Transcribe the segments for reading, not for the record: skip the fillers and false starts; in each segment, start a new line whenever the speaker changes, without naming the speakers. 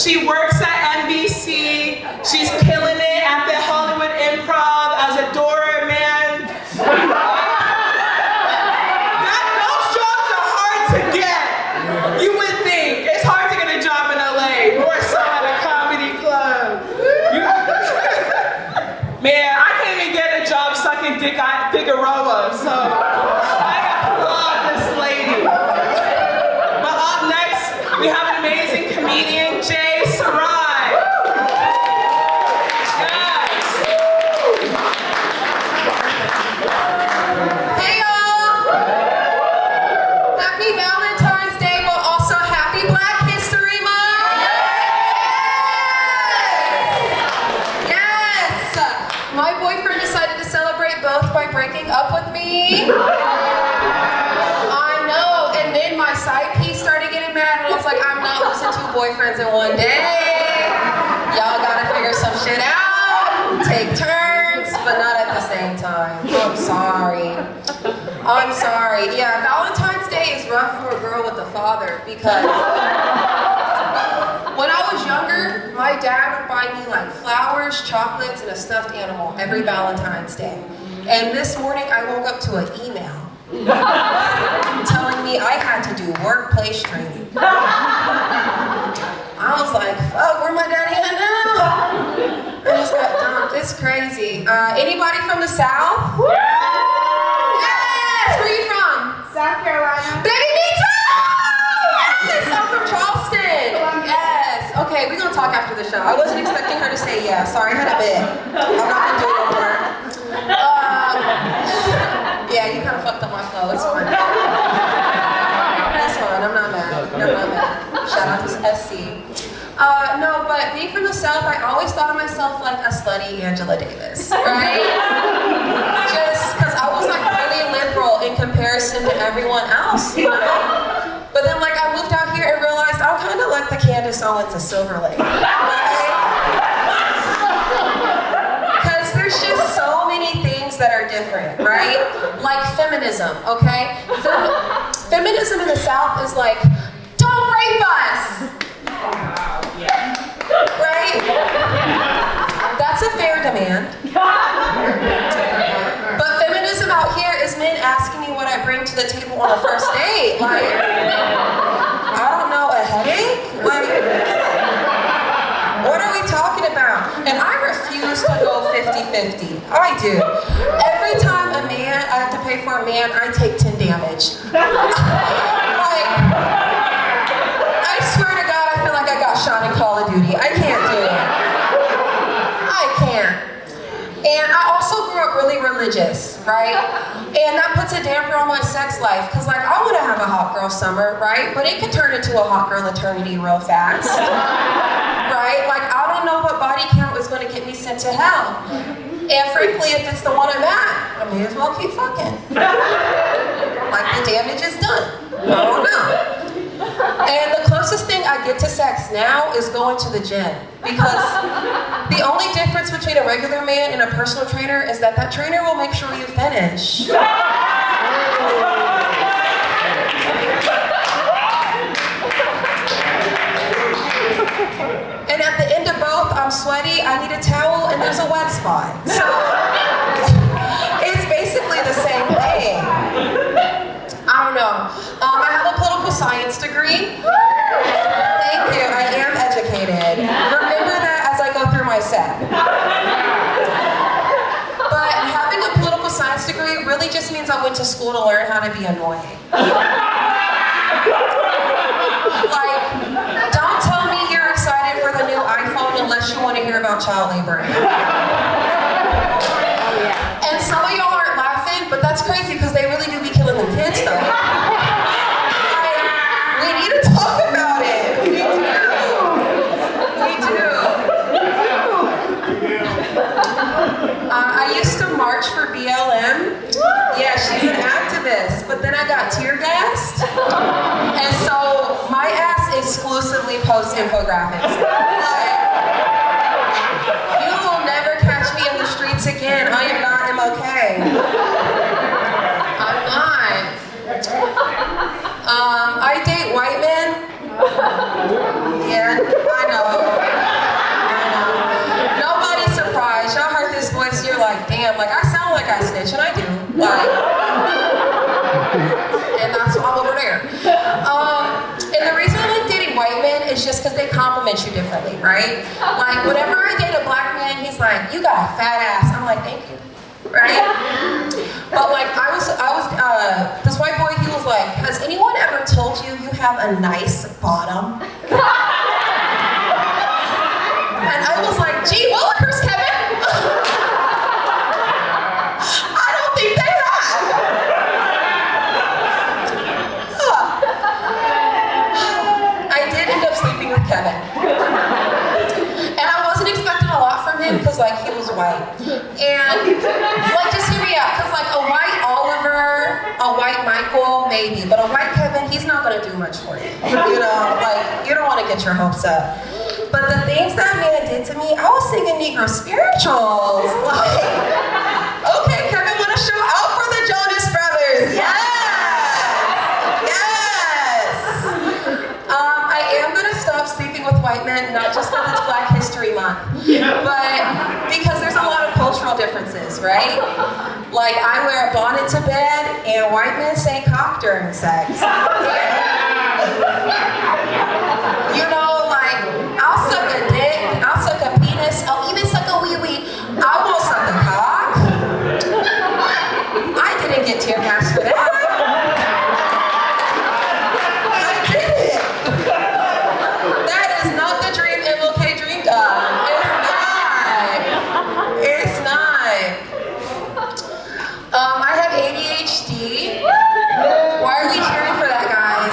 She works at NBC. She's killing it at the Hollywood Improv as a doorman. Those jobs are hard to get. You would think. It's hard to get a job in LA, more so at a comedy club. Man, I can't even get a job sucking dick at Figueroa, so I applaud this lady. But up next, we have an amazing comedian, Sarye. Yes.
Hey y'all! Happy Valentine's Day, but also happy Black History Month! Yes! My boyfriend decided to celebrate both by breaking up with me. I know, and then my side piece started getting mad, and I was like, I'm not losing 2 boyfriends in one day. Y'all gotta figure some shit out, take turns, but not at the same time. I'm sorry. I'm sorry. Yeah, Valentine's Day is rough for a girl with a father because when I was younger, my dad would buy me like flowers, chocolates, and a stuffed animal every Valentine's Day. And this morning I woke up to an email telling me I had to do workplace training. I was like, fuck, where my daddy at now? I just got dumped. It's crazy. Anybody from the South? Yes! Where are you from?
South Carolina.
Baby, me too! Yes! I'm from Charleston. Yes. Okay, we're gonna talk after the show. I wasn't expecting her to say yeah. Sorry, I had a bit. I'm not gonna do it no more. Yeah, you kind of fucked up my flow. It's fine. That's fine. I'm not mad. I'm not mad. Shout out to SC. No, but being from the South, I always thought of myself like a slutty Angela Davis, right? Just because I was like really liberal in comparison to everyone else, you know? But then like I moved out here and realized I'm kind of like the Candace Owens of Silver Lake, right? Because there's just so many things that are different, right? Like feminism, okay? Feminism in the South is like, don't rape us! Right? That's a fair demand. But feminism out here is men asking me what I bring to the table on a first date. Like, I don't know, a headache? Like, what are we talking about? And I refuse to go 50-50. I do. Every time I have to pay for a man, I take 10 damage. Like, I swear to God, I feel like I got shot in Call of Duty. I can't do it. I can't. And I also grew up really religious, right? And that puts a damper on my sex life, because like I want to have a hot girl summer, right? But it could turn into a hot girl eternity real fast, right? Like I don't know what body count is going to get me sent to hell. And frankly, if it's the one I'm at, I may as well keep fucking. Like the damage is done. I don't know. And the closest thing I get to sex now is going to the gym, because the only difference between a regular man and a personal trainer is that that trainer will make sure you finish. And at the end of both, I'm sweaty, I need a towel, and there's a wet spot. So it's basically the same thing. I don't know. I have a political science degree. Thank you, I am educated. Remember that as I go through my set. But having a political science degree really just means I went to school to learn how to be annoying. Like, don't tell me you're excited for the new iPhone unless you want to hear about child labor. And some of y'all aren't laughing, but that's crazy because they really do be killing them kids though. Like, we need to talk about it. We do. I used to march for BLM. Yeah, she's an activist, but then I got tear gassed. And so my ass exclusively posts infographics. Like, you will never catch me in the streets again. I am not MLK. I'm not. I date white men. Yeah, I know. And the reason I like dating white men is just because they compliment you differently, right? Like, whenever I date a black man, he's like, you got a fat ass. I'm like, thank you, right? But like, this white boy, he was like, has anyone ever told you you have a nice bottom? And I was like, gee willikers, Kevin. I don't think they have. I did end up sleeping with Kevin. And I wasn't expecting a lot from him because like he was white. And like just hear me out, because like a white Oliver, a white Michael, maybe, but a white Kevin, he's not gonna do much for you. You know, like you don't want to get your hopes up. But the things that man did to me, I was singing Negro spirituals. Like, okay, Kevin, wanna show out for the Jonas Brothers? Yes! I am gonna stop sleeping with white men, not just because it's Black History Month, but because there's a lot of cultural differences, right? Like, I wear a bonnet to bed, and white men say cock during sex. You know, like, I'll suck a dick, I'll suck a penis, I'll even suck a wee-wee. I won't suck a cock. I didn't get tear gas for that. I didn't. That is not the dream MLK dreamed of. It's not. I have ADHD. Why are we cheering for that, guys?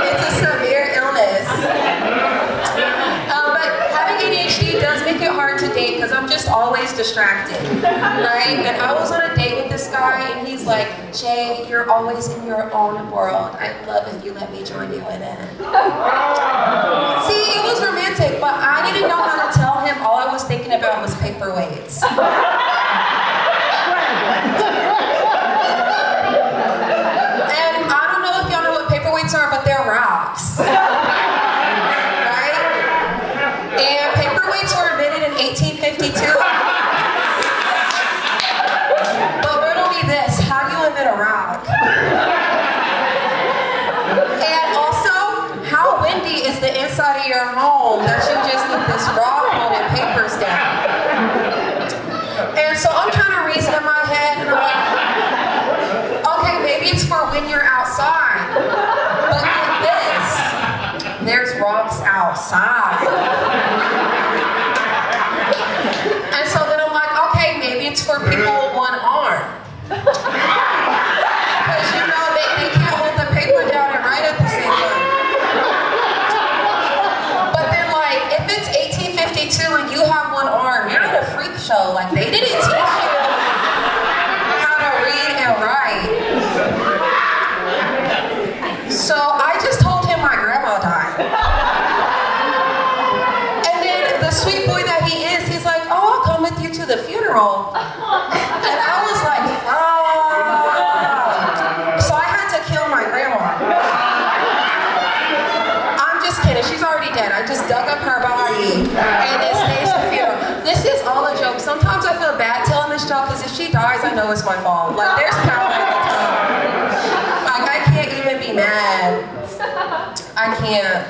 It's a severe illness. But having ADHD does make it hard to date because I'm just always distracted, right? And I was on a date with this guy and he's like, Jay, you're always in your own world. I'd love if you let me join you in it. See, it was romantic, but I didn't know how to tell him all I was thinking about was paperweights. Are, but they're rocks, right? And paperweights were invented in 1852. But riddle me this, how do you invent a rock? And also, how windy is the inside of your home that you just need this rock holding papers down? And so I'm trying to reason in my head, and I'm like, okay, maybe it's for when you're outside. But get this, there's rocks outside. And so then I'm like, okay, maybe it's for people with one arm. Because you know, they can't hold the paper down and write at the same time. But then like, if it's 1852 and you have one arm, you're in a freak show. Like they didn't teach you how to read and write. So I just told him my grandma died. And then the sweet boy that he is, he's like, oh, I'll come with you to the funeral. And I was like, fuck. So I had to kill my grandma. I'm just kidding, she's already dead. I just dug up her body and it stays the funeral. This is all a joke. Sometimes I feel bad telling this joke because if she dies, I know it's my fault. Like there's power in the tongue. Like I can't even be mad. I can't.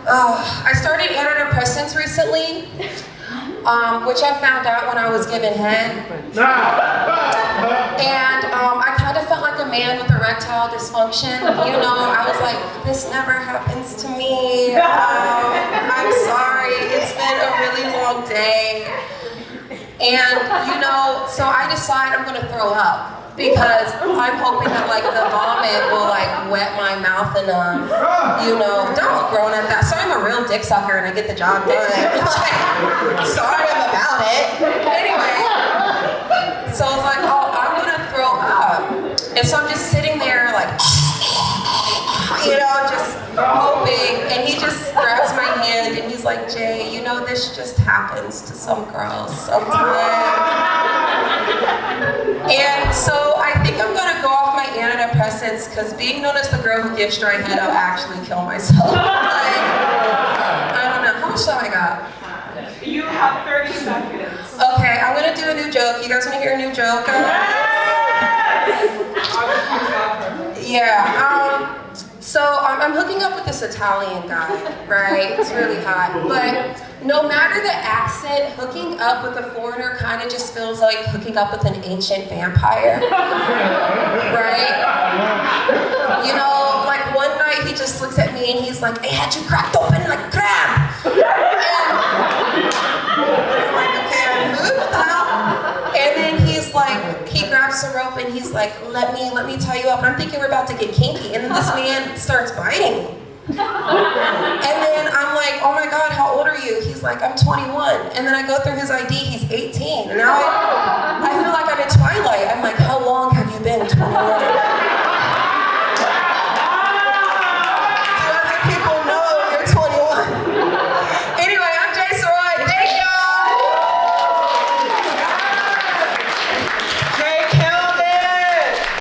I started antidepressants recently, which I found out when I was given head. And I kind of felt like a man with erectile dysfunction. You know, I was like, this never happens to me. I'm sorry, it's been a really long day. And, you know, so I decide I'm gonna throw up. Because I'm hoping that like the vomit will like wet my mouth enough, you know. Don't look grown at that. Sorry, I'm a real dick sucker and I get the job done. Like, sorry I'm about it. Anyway, so I was like, oh, I'm gonna throw up. And so I'm just sitting there like, you know, just hoping. And he just grabs my hand and he's like, Jay, you know, this just happens to some girls sometimes. And so I think I'm gonna go off my antidepressants because being known as the girl who gives dry head, I'll actually kill myself. Like, I don't know, how much time I got?
You have 30 seconds.
Okay, I'm gonna do a new joke. You guys wanna hear a new joke?
Yes!
Yeah, so I'm hooking up with this Italian guy, right? It's really hot. But no matter the accent, hooking up with a foreigner kind of just feels like hooking up with an ancient vampire, right? You know, like one night he just looks at me and he's like, I had you cracked open like a crab. And I'm like, okay, I'm food, what the hell? And then he's like, he grabs some rope and he's like, let me tie you up. And I'm thinking we're about to get kinky. And then this man starts biting me. And then I'm like, oh my God, how old are you? He's like, I'm 21. And then I go through his ID, he's 18. And now I feel like I'm in Twilight. I'm like, how long have you been 21?